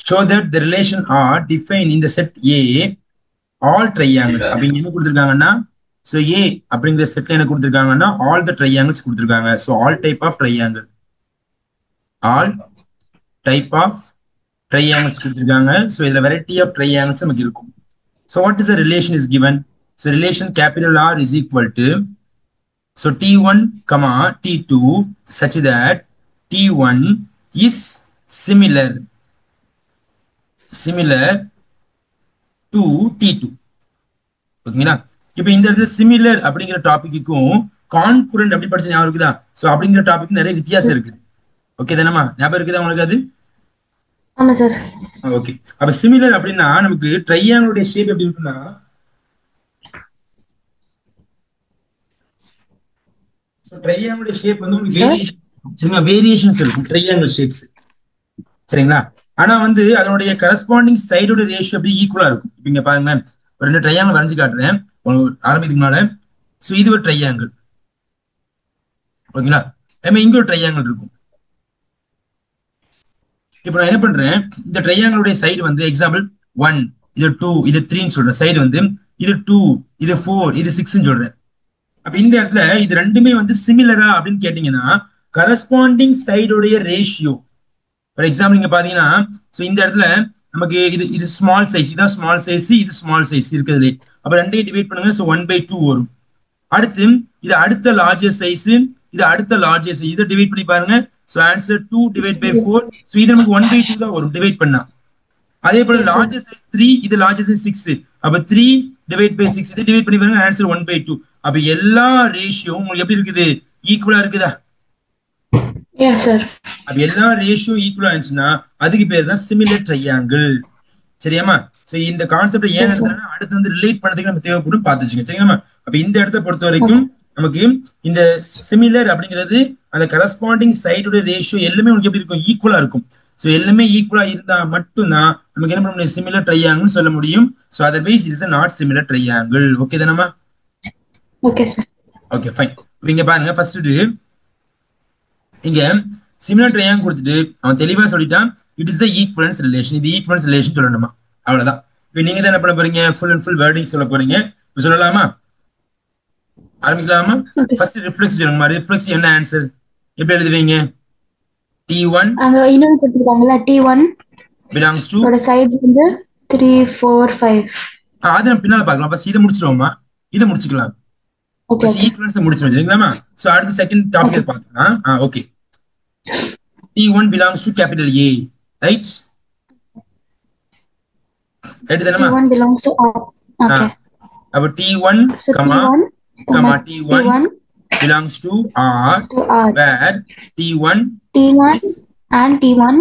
show that the relation R defined in the set A all triangles. அப்ப இங்க என்ன கொடுத்திருக்காங்கன்னா so A அப்படிங்கிற செட்ல என்ன கொடுத்திருக்காங்கன்னா all the triangles கொடுத்திருக்காங்க. So all type of triangle. All type of triangles கொடுத்திருக்காங்க. So இதுல variety of triangles நமக்கு இருக்கும். So what is the relation is given? So relation capital R is equal to so T1 comma T2 such that T1 is similar to T2. ஓகேங்களா? இப்போ இந்த இடத்துல similar அப்படிங்கிற டாபிக்கும் congruent அப்படி படிச்ச ஞாபகம் இருக்குதா? சோ அப்படிங்கிற டாபிக் நிறைய வித்தியாசம் இருக்குது. ஓகே தானேமா? ஞாபகம் இருக்குதா உங்களுக்கு அது? ஆமா சார். ஓகே. அப்ப சிமிலர் அப்படின்னா நமக்கு ட்ரையாங்கிளுடைய ஷேப் எப்படி இருக்குன்னா ட்ரையாங்கிளுடைய ஷேப் வந்து உங்களுக்கு வேரியேஷன் சரிங்களா? வேரியேஷன்ஸ் இருக்கும் ட்ரையாங்கிள் ஷேப்ஸ் சரிங்களா? ஆனா வந்து அதனுடைய கரஸ்பாண்டிங் சைடோட ரேஷியோ அப்படி ஈக்குவலா இருக்கும். இப்ப இங்க பாருங்க ஒரு 2 ட்ரையாங்கிள் வரைஞ்சு காட்டுறேன் ஆரம்பிக்கிறதுக்கு முன்னால. சோ இது ஒரு ட்ரையாங்கிள் ஓகேங்களா? இங்க ஒரு ட்ரையாங்கிள் இருக்கும். இப்ப நான் என்ன பண்றேன் இந்த ட்ரையாங்கிளுடைய சைடு வந்து எக்ஸாம்பிள் 1 இது 2 இது 3ன்னு சொல்றேன். சைடு வந்து இது 2 இது 4 இது 6ன்னு சொல்றேன். அப்ப இந்த இடத்துல இது ரெண்டுமே வந்து சிமிலரா அப்படின்னு கேட்டீங்கன்னா கரஸ்பாண்டிங் சைடோடைய ரேஷியோ ஃபார் எக்ஸாம்பிள் இங்க பாத்தீங்கன்னா இந்த இடத்துல நமக்கு இது ஸ்மால் சைஸ் இதான் ஸ்மால் சைஸ் இது ஸ்மால் சைஸ் இருக்குதுல அப்ப ரெண்டையும் டிவைட் பண்ணுங்க. ஸோ 1/2 வரும். அடுத்து இது அடுத்த லார்ஜர் சைஸ் இது அடுத்த லார்ஜர் சைஸ் இதை டிவைட் பண்ணி பாருங்க. So answer 2/4. ஸோ இது நமக்கு 1/2 தான் வரும் டிவைட் பண்ணா. அதே போல லார்ஜர் சைஸ் 3 இது லார்ஜர் சைஸ் 6 அப்ப 3/6 இதை டிவைட் பண்ணி பாருங்க. ஆன்சர் 1/2. அப்ப எல்லா ரேஷியோ உங்களுக்கு எப்படி இருக்குது? ஈக்குவலா இருக்குதா? அப்ப எல்லா ரேஷியோ ஈக்குவலா இருந்துச்சுன்னா அதுக்கு பேர் தான் சிமிலர் ட்ரையாங்கிள். சரியாமா? சோ இந்த கான்செப்ட் ஏன் எடுத்தா அடுத்து வந்து ரிலேட் பண்ணதுக்கு நம்ம தேவைப்படும் பார்த்துச்சுங்க. சரிங்களா? அப்ப இந்த இடத்தை பொறுத்த வரைக்கும் நமக்கு இந்த சிமிலர் அப்படிங்கிறது அந்த கரஸ்பாண்டிங் சைடோட ரேஷியோ எல்லாமே உங்களுக்கு எப்படி இருக்கும்? ஈக்குவலா இருக்கும். சோ எல்லாமே ஈக்குவலா இருந்தா மட்டும்தான் நமக்கு என்ன பண்ண முடியும்? சிமிலர் ட்ரையாங்கிள் சொல்ல முடியும். So otherwise it is not similar triangle. Okay தானமா? Okay sir. Okay fine. இங்க பாருங்க ஃபர்ஸ்ட் இங்க சிமிலர் ட்ரையாங்கிள் கொடுத்துட்டு அவன் தெளிவா சொல்லிட்டான் it is the equivalence relation. இது ஈக்குவலன்ஸ் ரிலேஷன் சொல்லணுமா? அவ்வளவுதான். இப்ப நீங்க தான் என்ன பண்ண போறீங்க? ஃபுல் அண்ட் ஃபுல் வேர்டிங் சொல்ல போறீங்க. சொல்லலாமா? ஆரம்பிக்கலாமா? ஃபர்ஸ்ட் ரிஃப்ளெக்ஸ் சொல்லுங்க. ரிஃப்ளெக்ஸ் என்ன ஆன்சர் எப்படி எழுதுவீங்க? T1 அங்க இன்னொரு கொடுத்திருக்காங்கல T1 belongs to ஓட சைடுஸ் வந்து 3 4 5. அது நம்ம பின்னால பார்க்கலாம். ஃபர்ஸ்ட் இத முடிச்சிரோமா? இத முடிச்சுக்கலாம். ஓகே ஈக்குவலன்ஸ் முடிச்சிரோம் சரிங்களா? சோ அடுத்த செகண்ட் டாபிக் பார்க்கலாம். Okay. T1 belongs to capital A, right? T1 belongs to R. Okay. அப்ப T1, T1 belongs to R, where T1 and T1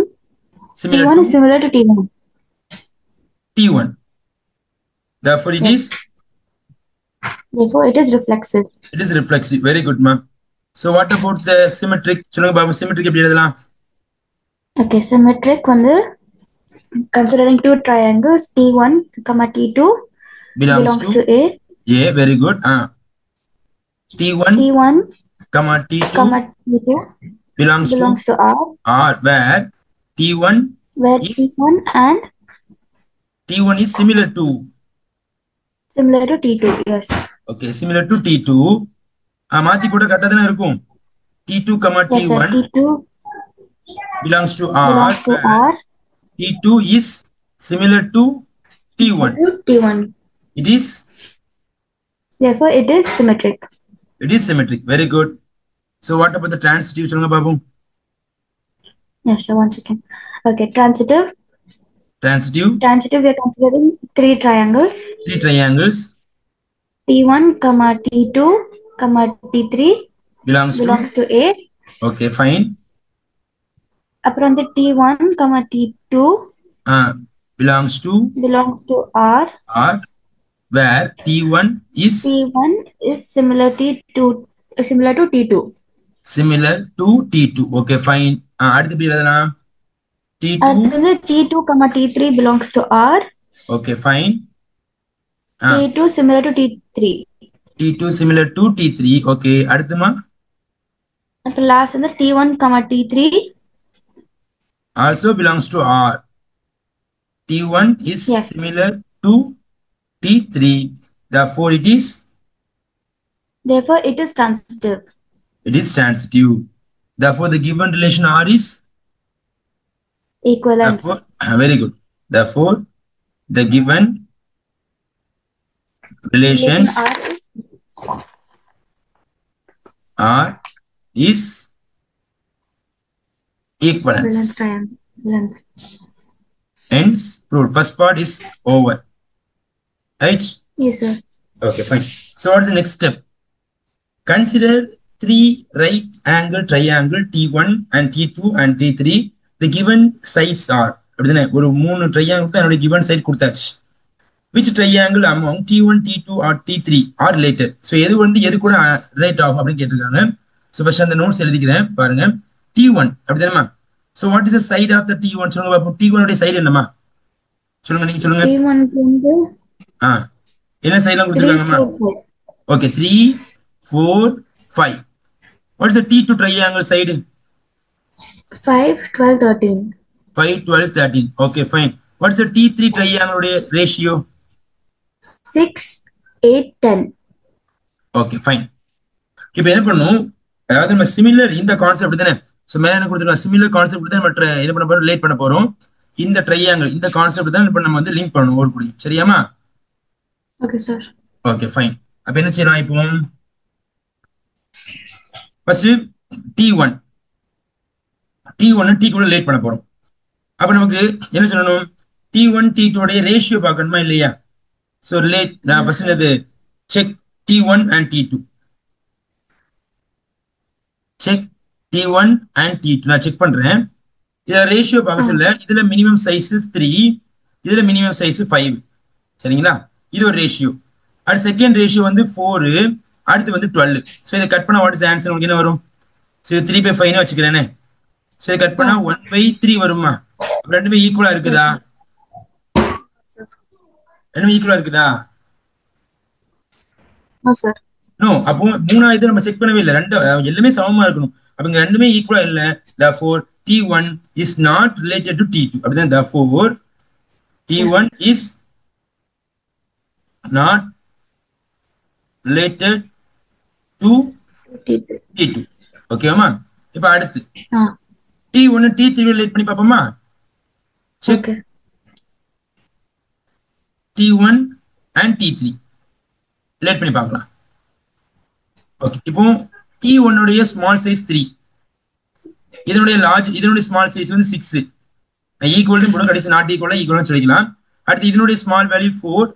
is similar to T1. Therefore it is reflexive. It is reflexive. Very good, ma'am. So what about the symmetric? சொல்லுங்க பாப்போம் symmetric எப்படி எழுதலாம்? Okay, symmetric வந்து considering two triangles T1, T2 belongs to A. Yeah, very good. T1, T2 belongs to R, where T1 and T1 is similar to T2. Yes. Okay, similar to T2. மாத்தி போட கரெக்ட்டா தான இருக்கும். T2, T1 belongs to R. T2 is similar to T1. It is therefore it is symmetric. It is symmetric. Very good. So what about the transitive? சொல்லுங்க பாப்போம். Yes, sir, one second. Okay, transitive we are considering three triangles. T1, T2, T3 belongs to A. Okay, fine. அப்புறம் வந்து T1, T2 belongs to R, where T1 is similar to T2. Similar to T2. Okay, fine. அடுத்து எப்படி எழுதலாம்? T2, T3 belongs to R. Okay, fine. T2 similar to T3. T2 similar to T3. Okay, அடுத்துமா? அப்புறம் last வந்து T1, T3 also belongs to R. T1 is Yes. similar to T3. Therefore, Therefore, it is transitive. it is transitive. Therefore, the given relation R is Equivalence. therefore very good. Therefore, the given relation Relation R R is is equivalence. equivalence triangle. Hence, proved. First part is over. Right? Yes, sir. Okay, fine. So, what is the next step? Consider three right angle triangle T1 and T2 and T3. The given sides are அப்படிதானே ஒரு மூணு triangle தான் என்னோட given side கொடுத்தாச்சு. Which triangle among T1, T2 or T3 are related? So எது வந்து எது கூட ரிலேட் ஆகும் அப்படின்னு கேட்டிருக்காங்க. ஸோ ஃபர்ஸ்ட் அந்த நோட்ஸ் எழுதிக்கிறேன் பாருங்க. T1 அப்படிதானேமா. So what is the side of the T1 சொல்லுங்க பாப்போம். T1 உடைய சைடு என்னமா சொல்லுங்க, நீங்க சொல்லுங்க. T1 வந்து என்ன சைட்லாம் 3, கொடுத்துருக்காங்கம்மா? 4, 5. Okay, 3, 4, 5. What's the T2 triangle side? 5, 12, 13. 5, 12, 13. Okay, fine. What's the T3 triangle ratio? 6, 8, 10. Okay, fine. இப்போ என்ன பண்ணணும், அதாவது நம்ம சிமிலர் இந்த கான்செப்ட் தானே. ஸோ மேலே என்ன கொடுத்துருக்கோம், சிமிலர் கான்செப்ட் தான் நம்ம என்ன பண்ண போறோம், ரிலேட் பண்ண போறோம். இந்த ட்ரையாங்கிள் இந்த கான்செப்ட் தான் இப்போ நம்ம வந்து லிங்க் பண்ணணும் ஒரு கூடி. சரியாமா? Okay, sir. Okay, fine. அப்போ என்ன செய்யலாம் இப்போ? ஃபர்ஸ்ட் T1 T கூட ரிலேட் பண்ண போறோம். அப்ப நமக்கு என்ன சொல்லணும், T1 T2 உடைய ரேஷியோ பார்க்கணுமா இல்லையா? சோ ரிலேட், நான் ஃபர்ஸ்ட் இது check T1 and T2. Check T1 and T2 நான் செக் பண்றேன். இதுல ரேஷியோ பார்க்க சொல்ல, இதுல மினிமம் சைஸ் 3, இதுல மினிமம் சைஸ் 5. சரிங்களா? இது ஒரு ரேஷியோ. அடுத்து செகண்ட் ரேஷியோ வந்து 4, அடுத்து வந்து 12. சோ இதை கட் பண்ணா வாட் இஸ் ஆன்சர் உங்களுக்கு என்ன வரும்? சோ இது 3/5 னு வச்சுக்கிறேனே. சோ இதை கட் பண்ணா 1/3 வருமா? ரெண்டுமே ஈக்குவலா இருக்குதா? ரெண்டுமே ஈக்குவலா இருக்குதா? No, sir. நோ. அப்போ மூணாவது நம்ம செக் பண்ணவே இல்லை, ரெண்டு எல்லாமே சமமா இருக்கணும். அப்ப இங்க ரெண்டுமே ஈக்குவலா இல்ல. therefore T1 is not related to T2. அப்படிதான் therefore T1 is not related to T2. ஓகேமா? இப்ப அடுத்து T1 T3 ரிலேட் பண்ணி பாப்போமா? Check T1 and T3 relate பண்ணி பார்க்கலாம். ஓகே, இப்போ T1 உடைய ஸ்மால் சைஸ் 3, இதனுடைய ஸ்மால் சைஸ் வந்து 6. ஈக்குவல் டு கடைசி நாட் ஈக்குவல் சொல்லிக்கலாம். அடுத்து இதனுடைய ஸ்மால் வேல்யூ 4,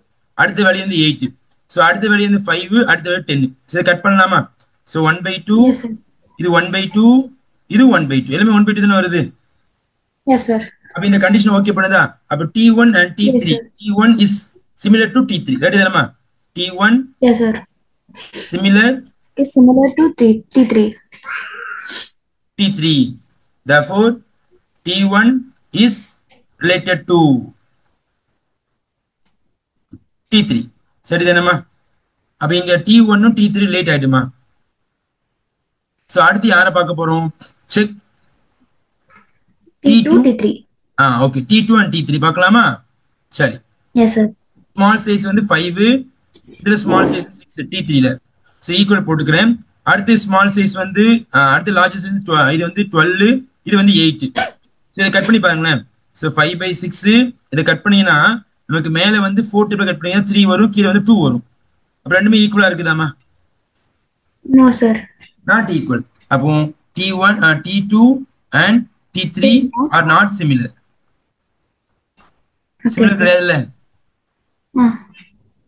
அடுத்த வேல்யூ வந்து 8. சோ அடுத்த வேல்யூ வந்து 5, அடுத்த வேல்யூ 10. சோ கட் பண்ணலாமா? சோ 1/2, இது 1/2, இது 1/2, எல்லாமே 1/2 தான வருது. Yes, sir. அப்ப இந்த கண்டிஷன் ஓகே பண்ணுதா? அப்ப T1 and T3, yes, T1 is similar to T3. Right தானமா? T1, yes sir, similar is similar to T3. T3. Therefore T1 is related to T3. சரி தானமா? அப்ப இங்க T1 ம் T3 ரிலேட் ஆயிடுமா? சோ அடுத்து யாரை பார்க்க போறோம்? Check T2, T3. Okay, T2 and T3 பார்க்கலாமா? சரி. Yes sir. ஸ்மால் சைஸ் வந்து 5, இதுல ஸ்மால் சைஸ் 6 T3 ல. சோ ஈக்குவல் போட்டுக்கிறேன். அடுத்து ஸ்மால் சைஸ் வந்து அடுத்து லார்ஜ் சைஸ் இது வந்து 12, இது வந்து 8. சோ இத கட் பண்ணி பாருங்களேன். சோ 5/6 இத கட் பண்ணீனா நமக்கு மேல வந்து 4 கட் பண்ணீனா 3 வரும், கீழ வந்து 2 வரும். அப்ப ரெண்டுமே ஈக்குவலா இருக்குதாமா? No sir. Not equal. அப்போ T1 T2 and T3 are not similar. Similar கிடையாதுல்ல?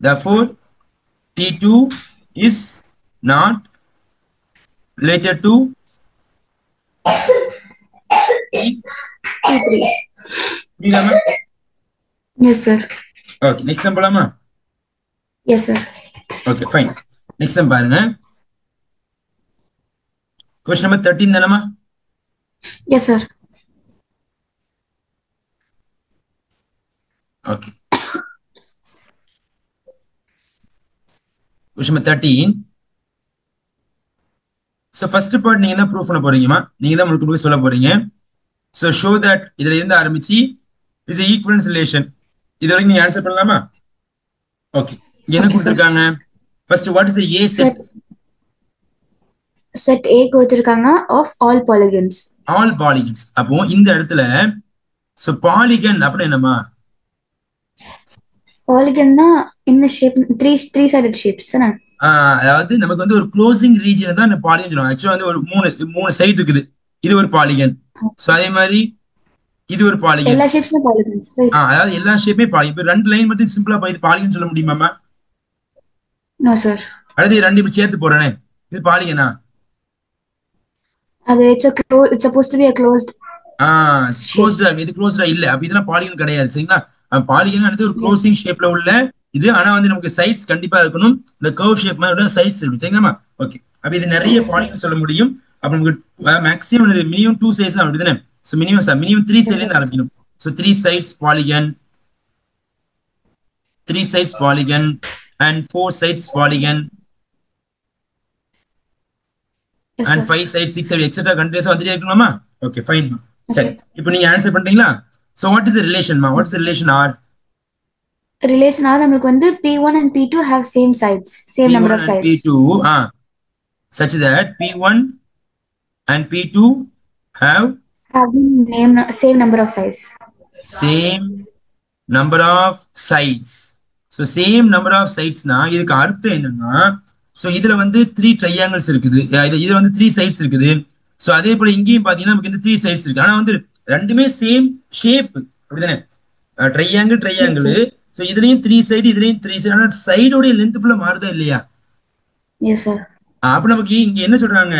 Therefore T2 is not related to T3. புரியுதாமா? Yes sir. Okay, next sum போலாமா? Yes sir. Okay, fine. Next sum பாருங்க. Question number 13 தானமா? Yes sir. Okay. Question number 13. So first part நீங்க தான் proof பண்ண போறீங்கமா, நீங்க தான் முழுக்க சொல்ல போறீங்க. So show that இதுல இருந்து ஆரம்பிச்சு is a equivalence relation இது வரைக்கும் நீங்க ஆன்சர் பண்ணலாமா? ஓகே, என்ன Okay, sir. கொடுத்திருக்காங்க? First what is a set? Set A கொடுத்திருக்காங்க of all polygons. All polygons. அப்போ இந்த இடத்துல சோ பாலிகன் அப்படி என்னமா? Polygon-னா என்ன ஷேப்? த்ரீ சைடட் ஷேப்ஸ் தானே? அதாவது நமக்கு வந்து ஒரு க்ளோசிங் ரீஜன் தான் இந்த பாலிகன் சொல்லுவாங்க. ஆக்சுவலா வந்து ஒரு மூணு சைடு இருக்குது. இது ஒரு பாலிகன். சோ அதே மாதிரி இது ஒரு பாலிகன். எல்லா ஷேப்ஸுமே பாலிகன்ஸ். அதாவது எல்லா ஷேப்புமே பாலிகன். இப்போ ரெண்டு லைன் மட்டும் சிம்பிளா இது பாலிகன் சொல்ல முடியுமாமா? No sir. அடுத்து ரெண்டு இப்படி சேர்த்து போறேனே, இது பாலிகனா? அது it's supposed to be a closed க்ளோஸ்டா இருக்கு. இது க்ளோஸ்டா இல்ல. அப்ப இதெல்லாம் பாலிகன் கிடையாது. சரிங்களா? பாலிகன் அடுத்து ஒரு க்ளோசிங் ஷேப்ல உள்ள இது. ஆனா வந்து நமக்கு சைட்ஸ் கண்டிப்பா இருக்கணும். இந்த கர்வ் ஷேப் மாதிரி சைட்ஸ் இருக்கு. சரிங்களா? ஓகே, அப்ப இது நிறைய பாலிகன் சொல்ல முடியும். அப்ப நமக்கு மேக்ஸிமம் மினிமம் 2 சைட்ஸ் தான் அப்படிதானே? சோ மினிமம் 3 சைட்ல இருந்து ஆரம்பிக்கணும். So 3 sides polygon, 3 sides polygon and 4 sides polygon and 5 sides, 6 sides, etc. கண்டினியூஸா வந்துட்டே இருக்கணுமா? Okay, fine. சரி, இப்போ நீங்க ஆன்சர் பண்றீங்களா? So what is the relation மா? What is the relation R? Relation R நமக்கு வந்து P1 and P2 have same sides, same number of sides. P2 such that P1 and P2 have same number of sides. Same number of sides. So same number of sides னா இதுக்கு அர்த்தம் என்னன்னா, so இதுல வந்து 3 triangles இருக்குது. இதுல வந்து 3 sides இருக்குது. சோ அதே போல இங்கேயும் பாத்தீங்கன்னா நமக்கு இந்த 3 sides இருக்கு. ஆனா வந்து ரெண்டுமே சேம் ஷேப் அப்படிதானே? ட்ரையாங்கிள். சோ இதுலயும் 3 சைடு, இதுலயும் 3 சைடு. ஆனா சைடோட லென்த் ஃபுல்லா மாறுதா இல்லையா? Yes sir. அப்ப நமக்கு இங்க என்ன சொல்றாங்க?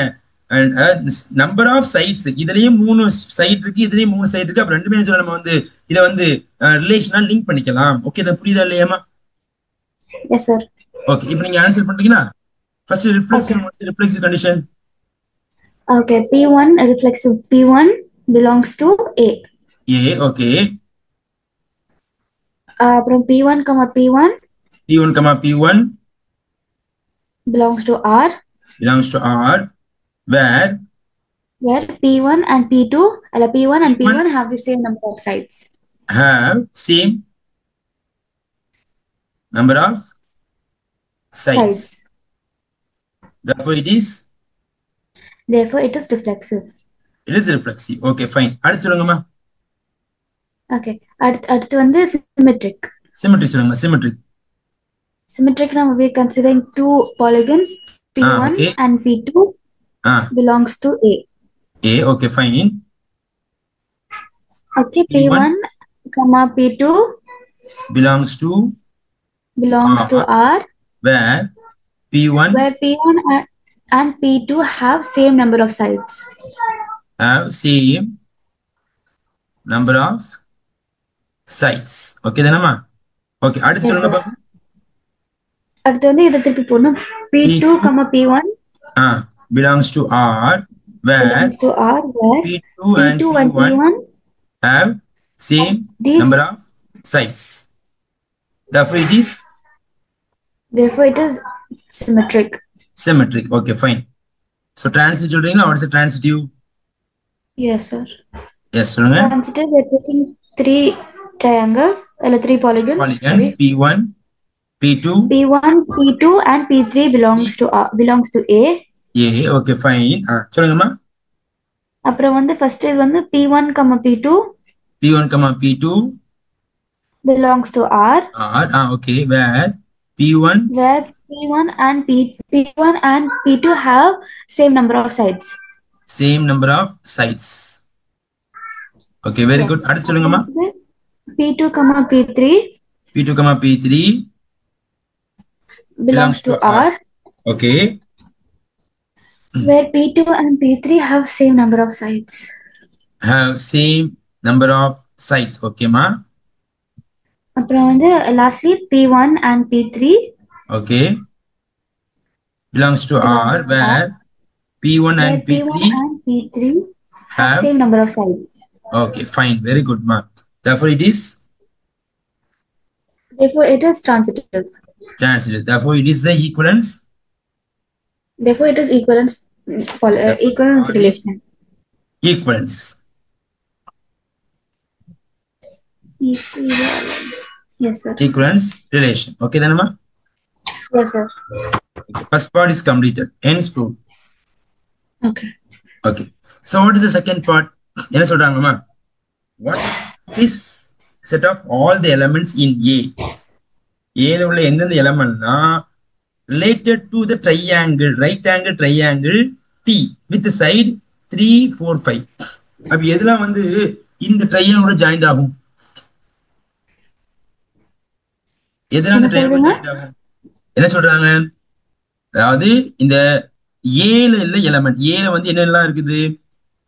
Number of sides. இதுலயும் 3 சைடு இருக்கு, இதுலயும் 3 சைடு இருக்கு. அப்ப ரெண்டுமே என்ன சொல்ல நம்ம வந்து இத வந்து ரிலேஷனா லிங்க் பண்ணிக்கலாம். ஓகே, இது புரியுதா இல்லையாமா? S sir. ஓகே, இப்போ நீங்க ஆன்சர் பண்றீங்களா? First reflexive condition. Okay, P1 reflexive P1 belongs to A. A, okay. அப்புறம் P1, P1 belongs to R. Where P1 and P1 have the same number of sides. Have same number of sides. Therefore it is reflexive. It is reflexive. Okay, fine. அடுத்து சொல்லுங்கம்மா. Okay, அடுத்து வந்து symmetric. சொல்லுங்க. Symmetric now we are considering two polygons, P1 and P2 belongs to A. Okay, fine. Okay, P1, P2 belongs to R. Where P1 and P2 have same number of sides. Okay, தானம்மா? Okay, அடுத்து சொல்லுங்க பாப்போம். அடுத்து வந்து இத திருப்பி போடணும். P2, P1 belongs to R. Where P2 and P1 have same number of sides. Therefore it is symmetric. Okay, fine. So transitive சொல்றீங்களா? What is the transitive? Yes, sir. Yes, சொல்லுங்க. Transitive, we are taking 3 triangles, 3 polygons. P1, P2 and P3 belongs to A. Okay, fine. சொல்லுங்கம்மா. அப்புறம் வந்து first இது வந்து P1, P2 belongs to R. Okay, where P1 and P2 have same number of sides. Okay, very good. அடுத்து சொல்லுங்கம்மா. P2, P3 belongs to R. Okay. Where P2 and P3 have same number of sides. Okay, ma. அப்புறம் வந்து lastly P1 and P3 okay belongs to R, where P1 and P3 have same number of sides. Okay, fine, very good, ma. Therefore it is transitive. Therefore it is the equivalence. Therefore it is equivalence relation. Equivalence. Yes, sir. equivalence relation. Okay, then, Amma? Yes, sir. Okay. First part is completed. Hence proved. Okay. Okay. So what is the second part? என்ன சொல்றாங்கம்மா? What is set of all the elements in A? A உள்ள எந்தெந்த எலமெண்ட்னா related to the triangle, right angle triangle T with the side 3, 4, 5. அப்ப எதெல்லாம் வந்து இந்த ட்ரையாங்கிளோட joint ஆகும்? எதெல்லாம் இந்த ட்ரையாங்கிள் ஜாயிண்ட் ஆகும்? என்ன சொல்றாங்க? அதாவது இந்த ஏல இல்ல எலமெண்ட் ஏல வந்து என்னெல்லாம் இருக்குது?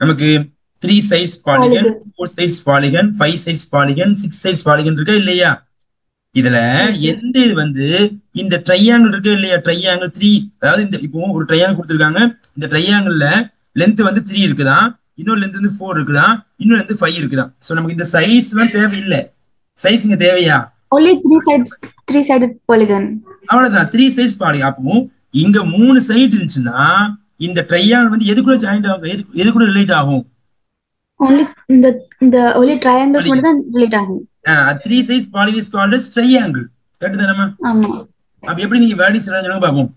நமக்கு 3 sides polygon, 4 sides polygon, 5 sides polygon, 6 sides polygon இருக்கா இல்லையா? இதுல எந்த இது வந்து இந்த ட்ரையாங்கிள் இருக்கு இல்லையா? ட்ரையாங்கிள் 3, அதாவது இந்த இப்போ ஒரு ட்ரையாங்கிள் கொடுத்துருக்காங்க. இந்த ட்ரையாங்கிள்ல லென்த் வந்து 3 இருக்குதான், இன்னொரு லென்த் வந்து 4 இருக்குதான், இன்னொரு லென்த் 5 இருக்குதான். சோ நமக்கு இந்த சைஸ் எல்லாம் தேவையில்லை. சைஸ் இங்க தேவையா? Only 3 sided polygon. அவ்வளவுதான், 3 sides polygon. அப்போ இங்க 3 சைடு இருந்துச்சுன்னா இந்த ட்ரையாங்கிள் வந்து எதுக்குள்ள ஜாயிண்ட் ஆகும்? எதுக்குள்ள ரிலேட் ஆகும்? Only the only triangle மட்டும் தான் ரிலேட் ஆகும். 3 sides polygon is called as triangle. கரெக்ட்டுதானமா? ஆமா. அப்ப எப்படி நீங்க வேல்யூஸ் எழுதுறீங்க பாப்போம்.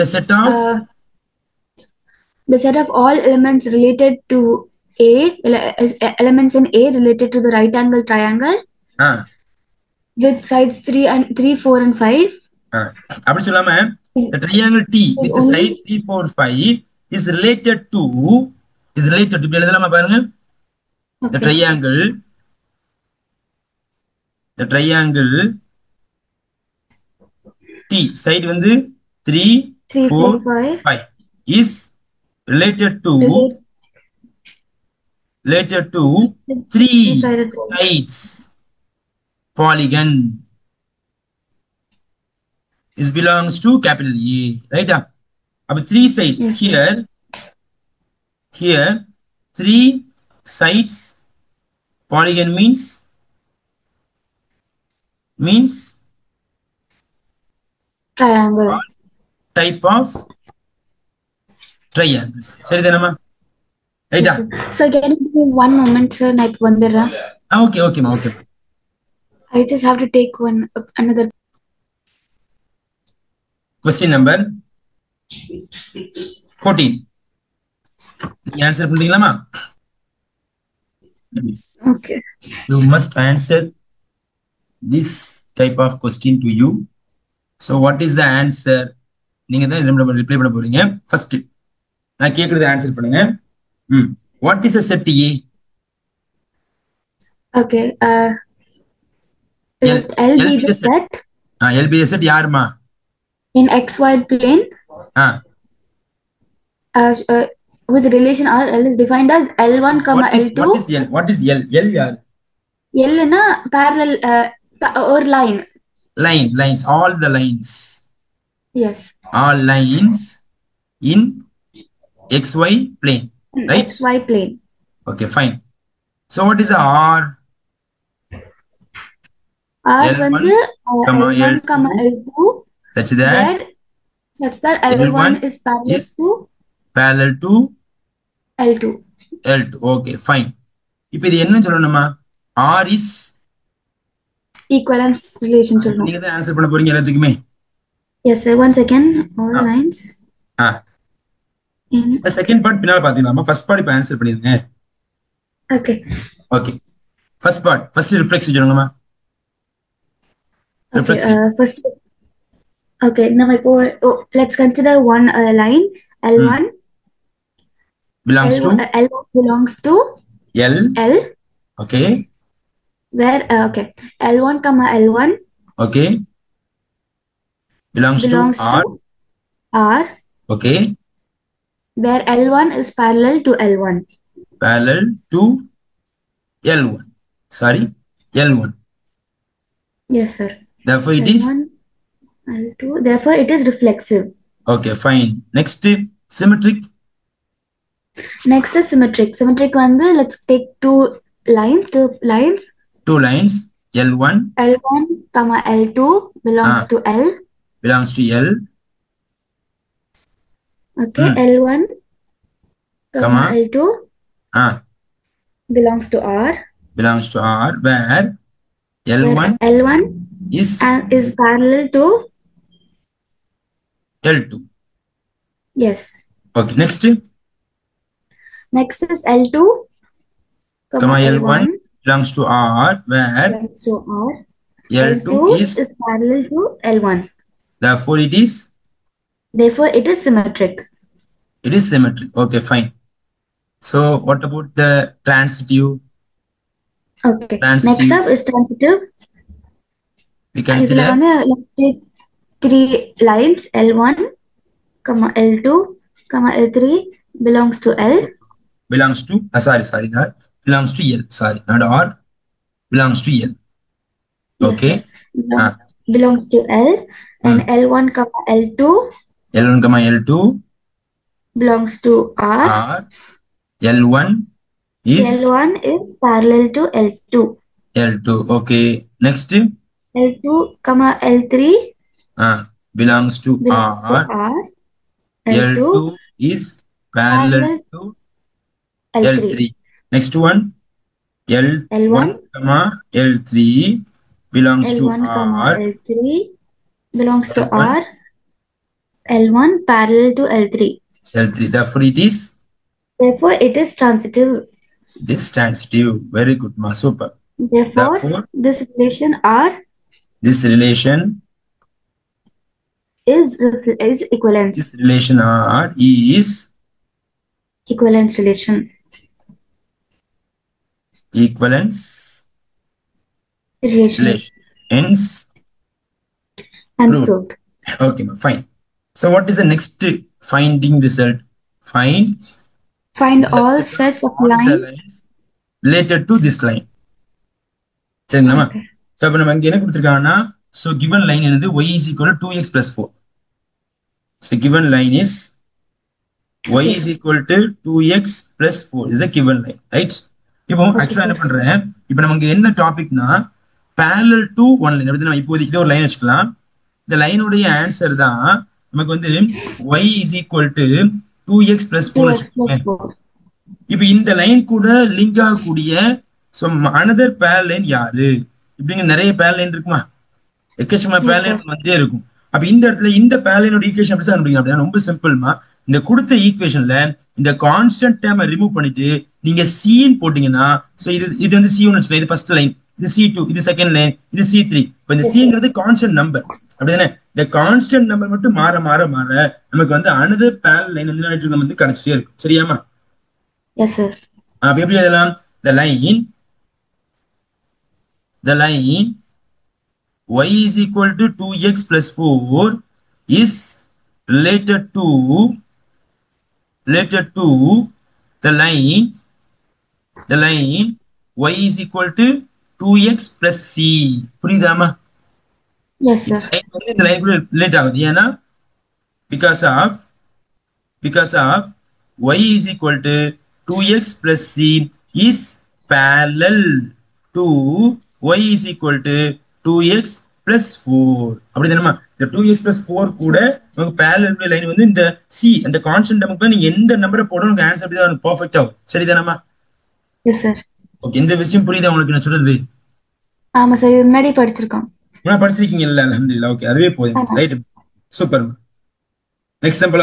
The set of all elements related to A, elements in A related to the right angle triangle with sides 3, 4 and 5. அப்படி சொல்லாம the triangle T with the side 3, 4, 5 is related to இப்படி எழுதலாமா பாருங்க. The triangle T side வந்து 3, 4, 5 is related to 3 sides polygon is belongs to capital A, right? Ab 3 side, yes. Here 3 sides polygon means triangle, type of triangles. சரிதானமா? ரைட்டா? So can you give me one moment, sir? நான் இப்ப வந்துறேன். Okay ma, okay. I just have to take another question number 14. நீங்க answer பண்றீங்களாமா? Okay. You must answer this type of question to you. So what is the answer? நீங்க தான் reply பண்ண போறீங்க. First நான் கேக்குறது answer பண்ணுங்க. What is a set A? Okay. L be the set. L be the set யாருமா? In xy plane. With relation R, L is defined as L1, L2. What is L? L yaar? L na parallel or line. Lines, all the lines. Yes. All lines in xy plane, right? XY plane. Okay, fine. So what is R? R வந்து L1, L2 such that L1 is parallel to L2. Okay, fine. இப்போ இது என்ன சொல்லணுமா? R is equivalence relation சொல்லணும். நீங்க தான் answer பண்ண போறீங்க எல்லாத்துக்குமே. Yes sir, one second. All lines. The second part பின்னால பாத்தீங்களாமா? first part இப்ப ஆன்சர் பண்ணிருங்க. Okay. First reflex சொல்லுங்கமா. First. Okay, now let's consider one line. L1 belongs to L. Okay. Where L1 comma L1. Okay. Belongs to R. Okay. Where L1 is parallel to L1. Parallel to L1. Sorry, L1. Yes, sir. Therefore, it L1, is L2. Therefore, it is reflexive. Okay, fine. Next, symmetric. Next is symmetric. Symmetric one, let's take two lines. Two lines. L1 comma L2 belongs to L. Belongs to L. Okay, L1 comma L2 belongs to R. Belongs to R. Where L1 L1 is is parallel to L2. yes. Okay, next Is L2 comma L1 L1 belongs to R, where belongs to R. L2 is is parallel to L1. therefore Therefore, it is symmetric. symmetric. Okay, fine. So what about the transitive? Okay. Next Transitive, up is transitive. we இதுல consider வந்து let's take three lines L1, L2, L3 belongs to L. belongs to sorry, not belongs to L. Sorry, not R, belongs to L. Yes, Okay. sir. Belongs to L, and L1, L2 L1 comma L2 belongs to R. R. L1 is L1 is parallel to L2. L2. Okay. Next L2, L3 belongs to belongs to R. R. L2 is parallel to L3. L3. Next one L1 L1 comma L3 belongs to L1, R. L3 belongs to L1 R. L1 parallel to L3. L3. Therefore It is transitive. it is transitive. Very good, ma. Super. Therefore, this relation R this relation is equivalence. This relation R is Equivalence relation. Equivalence Relation. Hence And proved. proved. Okay, fine. So what is the next finding result? Find all sets of lines related to this line. சரிங்களா? So அப்ப நம்ம இங்க என்ன கொடுத்திருக்காங்கன்னா, so given line என்னது y is equal to 2x plus 4. So given line is y is equal to 2x plus 4 is a given line, right? இப்போ ஆக்சுவலா என்ன பண்றேன், இப்போ நமக்கு என்ன டாபிக்னா parallel to one line. நம்ம இப்போதைக்கு இது ஒரு லைன் வச்சுக்கலாம். இந்த லைனுடைய ஆன்சர் தான் நமக்கு வந்து y is equal to 2x plus 4 வச்சுக்கோங்க. இப்போ இந்த லைன் கூட லிங்க் ஆகக்கூடிய another parallel லைன் யாரு? இப்படிங்க நிறைய parallel லைன் இருக்குமா? எக்கச்சக்கமான parallel லைன் வந்துட்டே இருக்கும். அப்ப இந்த இடத்துல இந்த parallel ஈக்குவேஷன் எப்படி சார் கண்டுபிடிக்கலாம் அப்படின்னா ரொம்ப சிம்பிள்மா. இந்த கொடுத்த ஈக்குவேஷன்ல இந்த கான்ஸ்டன்ட் டேர்மை ரிமூவ் பண்ணிட்டு நீங்க C போட்டீங்கன்னா, சோ இது வந்து C1 வச்சுக்கலாம். இது ஃபர்ஸ்ட் லைன், இது C2, இது செகண்ட் லைன், இது C3. இப்போ இந்த Cங்கிறது கான்ஸ்டன்ட் நம்பர், அப்படிதானே? இந்த கான்ஸ்டன்ட் நம்பர் மட்டும் மாற மாற மாற நமக்கு வந்து another parallel லைன் வந்து கிடைச்சிட்டே இருக்கும். சரியாமா? Yes, sir. அப்ப எப்படி எழுதலாம்? The line y is equal to 2x plus 4 is related to the line y is equal to 2x plus c. புரியுதாமா? Yes, sir. இந்த லைன் கூட ரிலேட் ஆகுது. ஏன்னா because of y is equal to 2x plus c is parallel to y is equal to 2x plus 4. அப்படிதானமா? இந்த 2x plus 4 கூட நமக்கு parallel line வந்து இந்த c அந்த கான்ஸ்டன்ட் நமக்கு நீங்க எந்த நம்பரை போடணும் உங்களுக்கு ஆன்சர் அப்படியே தான் பெர்ஃபெக்ட்டா வரும். சரிதானமா? Yes, sir. ஓகே, இந்த விஷயம் புரியுதா உங்களுக்கு நான் சொல்றது? ஆமா சார், இது முன்னாடி படிச்சிருக்கோம். நான் படிச்சிருக்கீங்கல்ல? அல்ஹம்துலில்லாஹ். ஓகே, அதுவே போதும். Right, super. Next example.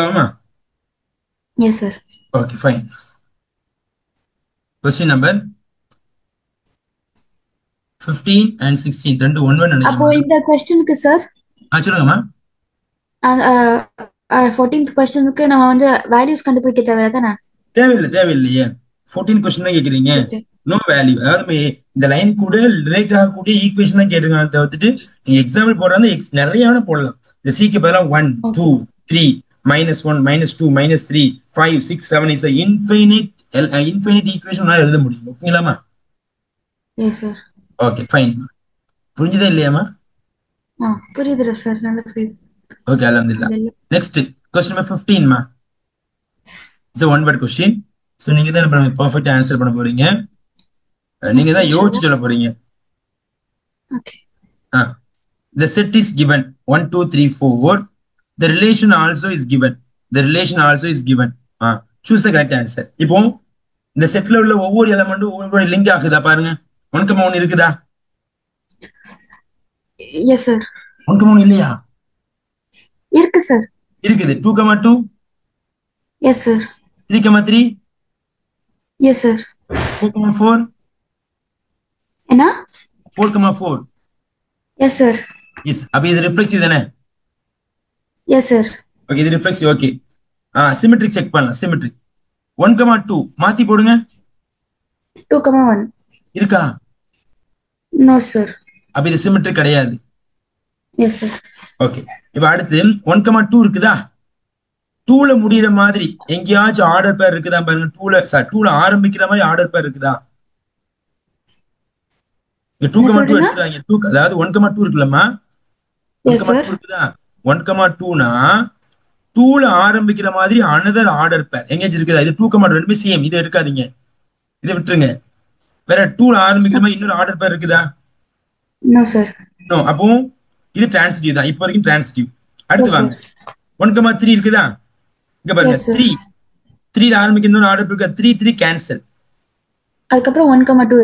Yes, sir. Okay, fine. Question number 15 and 16. ரெண்டு 1 1 அப்போ இந்த क्वेश्चनக்கு சார் சொல்லுங்கம்மா. 14th क्वेश्चनக்கு நம்ம வந்து வேல்யூஸ் கண்டுபிடிக்க தேவைதானே? தேவையில்லையே. 14th क्वेश्चन தான் கேக்குறீங்க. No value. அதாவது இந்த லைன் கூட ரிலேட் ஆகக்கூடிய ஈக்குவேஷன் தான் கேட்டிருக்காங்க. தவிர்த்துட்டு நீங்க எக்ஸாம்பிள் போடுறது நிறைய போடலாம். இந்த சிக்கு பதிலா 1 2 3 -1 -2 -3 5 6 7 is a infinite equation எழுத முடியும். ஓகேங்களாமா? Yes, sir. Okay, fine. புரிஞ்சுதா இல்லையாமா? புரியுதுல சார், நல்ல புரியுது. ஓகே, அல்ஹம்துலில்லாஹ். நெக்ஸ்ட் क्वेश्चन நம்பர் 15 மா. It's a one word question. So நீங்க தான் பெர்ஃபெக்ட்டா ஆன்சர் பண்ண போறீங்க. நீங்க தான் யோசிச்சு சொல்ல போறீங்க. Okay. The set is given 1 2 3 4. The relation also is given. Choose the correct answer. இப்போ இந்த செட்ல உள்ள ஒவ்வொரு எலிமெண்ட்டும் ஒவ்வொரு லிங்க் ஆகுதா பாருங்க. 1 1 இருக்குதா? Yes sir. 1,1 இல்லையா? இருக்கு சார். இருக்குது. 2,2 எஸ் சார். 3,3 yes sir. 4,4 என்ன? 4,4 எஸ் சார். எஸ். அப்ப இது ரிஃப்ளெக்சிவ் தானே? Yes sir. ஓகே, இது ரிஃப்ளெக்சிவ். ஓகே, சிமெட்ரிக் செக் பண்ணலாம். சிமெட்ரிக் 1,2 மாத்தி போடுங்க. 2,1 இருக்கா? No sir. அப்ப இது சிமெட்ரிக் கிடையாது. S sir. ஓகே, இப்ப அடுத்து 1,2 இருக்குதா? 2ல முடியிற மாதிரி எங்கேயாச்சும் ஆர்டர் பேர் இருக்குதா பாருங்க. 2ல ஆரம்பிக்கிற மாதிரி ஆர்டர் பேர் இருக்குதா? 2,2 எடுத்துறாங்க. 2 அதாவது 1,2 இருக்குல்லம்மா, 1,2 இருக்குதா? 1,2னா 2ல ஆரம்பிக்கிற மாதிரி அனதர் ஆர்டர் பேர் எங்கேயாச்சும் இருக்குதா? இது 2,2 ரெண்டுமே சேம். இதை எடுக்காதீங்க, இதை விட்டுருங்க. வேற 2ல ஆரம்பிக்கிற மாதிரி இன்னொரு ஆர்டர் பேர் இருக்குதா? No sir. நோ. அப்போ இது டிரான்சிட்டிவ் தான், இப்போ வரைக்கும் டிரான்சிட்டிவ். அடுத்து வாங்க, 1,3 இருக்குதா? இங்க பாருங்க, 3ல ஆரம்பிக்கிற இன்னொரு ஆர்டர் இருக்கா? 3 கேன்சல். அதுக்கப்புறம் 1,2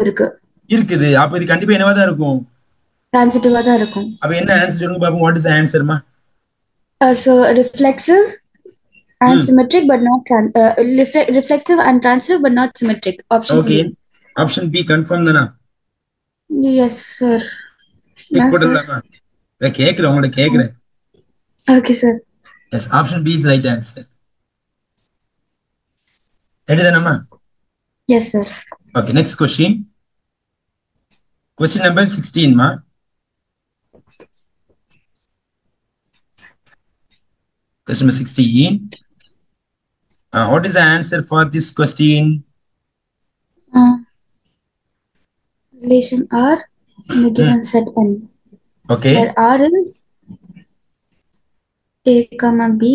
இருக்குது. அப்ப இது கண்டிப்பா என்னவா தான் இருக்கும்? டிரான்சிட்டிவா தான் இருக்கும். அப்ப என்ன ஆன்சர் சொல்லுங்க பாப்போம். வாட் இஸ் தி ஆன்சர்மா? So reflexive and symmetric but not reflexive and transitive but not symmetric. Option okay. B. Option B confirm தானா? Yes sir. டிக் போடலாமா? நான் கேக்குறேன், உங்களை கேக்குறேன். Okay sir. Yes, option B is right answer. Ready தானம்மா? Yes sir. Okay, next question. Question number 16 ma. Question number 16. What is the answer for this question? Relation R in the given set N. Okay. Where R is A comma B,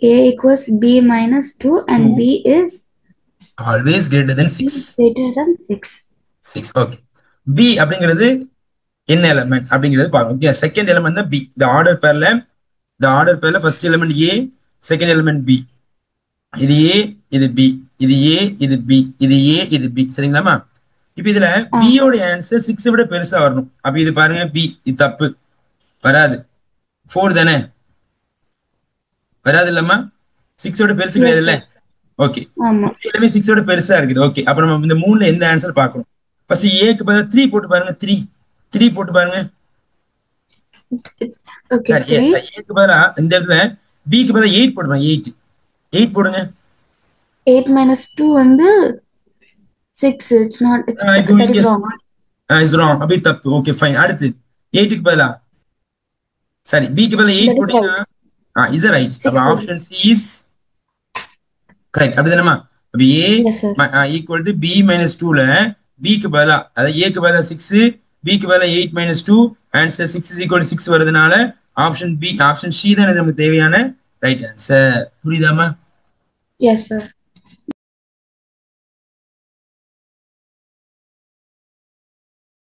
A equals B minus 2 and 2. B is always greater than 6. Greater than 6. 6. Okay. B அப்படிங்கிறது என்ன element அப்படிங்கிறது பாருங்க. Okay, second element தான் B. the order pairல first element A, second element B. இது A, இது B, இது A, இது B, இது A, இது B. சரிங்களாமா? இப்ப இதுல B யோட ஆன்சர் 6 விட பெருசா வரணும். அப்ப இது பாருங்க, B இது தப்பு, வராது. 4 தானே, வராது இல்லம்மா? 6 விட பெருசு கிடையாது இல்ல? ஓகே, எல்லாமே 6 விட பெருசா இருக்குது. ஓகே, அப்ப நம்ம இந்த 3ல எந்த ஆன்சர் பார்க்கணும்? ஃபர்ஸ்ட் ஏக்கு பதிலா 3 போட்டு பாருங்க. 3 போட்டு பாருங்க. ஓகே, ஏக்கு பதிலா இந்த இடத்துல B க்கு பதிலா 8 போடுங்க. 8 போடுங்க. 8 minus 2 வந்து 6. It's not, that is wrong. It's wrong. அப்படி தப்பு. Okay fine. அடுத்து 8 க்கு பதிலா, சரி, B க்கு பதிலா 8 போட்டீங்கன்னா is right. அப்ப ஆப்ஷன் C is correct. அப்படிதானமா? அப்ப A equal to B minus 2ல B க்கு பதிலா, அதாவது A க்கு பதிலா 6, B க்கு பதிலா 8 minus 2, answer 6 is equal to 6 வருதுனால ஆப்ஷன் B, ஆப்ஷன் C தான் நமக்கு தேவையான ரைட் ஆன்சர். புரியுதாமா? Yes sir.